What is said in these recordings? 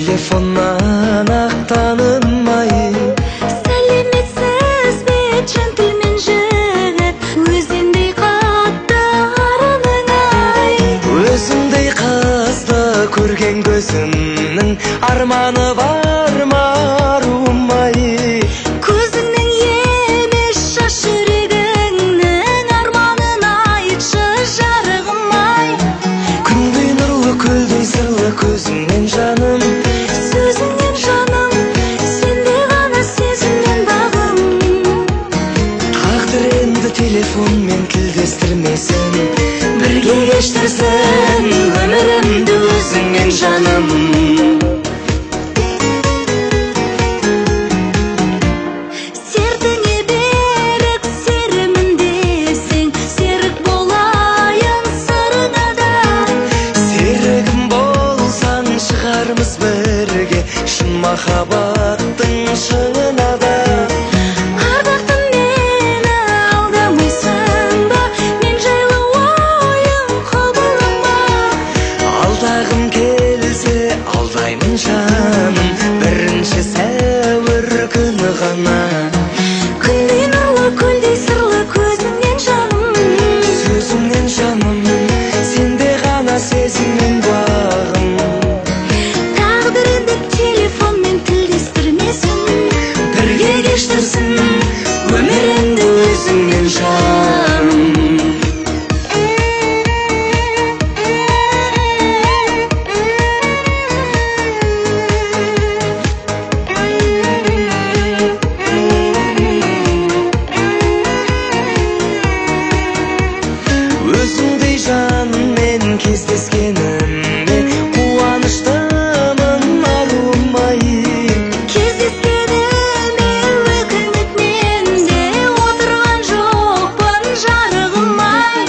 Telefondan tanınmay. Сәлеметсіз бе, джентльмен жігіт, өзіңдей қатты арының ай. Өзіңдей қызды көрген көзімнің арманы бар ма арумай. Көзіңнің емес шаш жүрегіңнің арманын айтшы жарығым ай. Күндей нұрлы көлдей сырлы көзіңнен жаным, Сөзіңнен жаным, сенде ғана сезімнен бағым. тағдыр енді телефонмен тілдестірмесін, бірге кештірсін өмірімді өзіңмен жаным. Сертіңе берік серіміндесің, серік болайын сырына да. Серігім болсаң шығармыз бірге, шын махаббаттың шыңына да. Ардақтым мені алдамайсың ба, мен жайлы ойың құбылың ба. Алдағым келсе алдаймын жаным, бірінші сәуір күні ғана. Күндей нұрлы көлдей сырлы көзіңнен жаным, Сөзіңнен жаным, сенде ғана сезіммен бағым. тағдыр енді телефонмен тілдестірмесін, Бірге кештірсін өмірімді өзіңмен жаным. Өзіңдей жанмен кездескенімде қуаныштымын арумай. Кездескеніме өкіметмен де отырған жоқпын жарығым ай.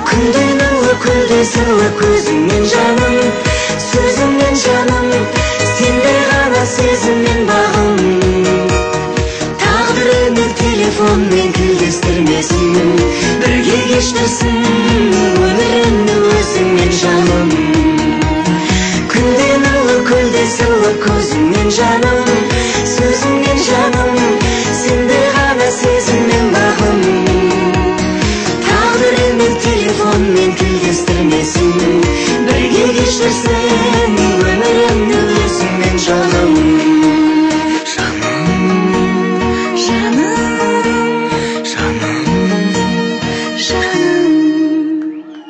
Күндей нұрлы көлдей сырлы көзіңмен жаным, сөзіңмен жаным, сенде ғана сезіммен бағым. Тағдыр енді телефонмен тілдестірмесін, бірге кештірсін өмірімді өзіңмен жаным. Күндей нұрлы көлдей сырлы көзіңмен жаным,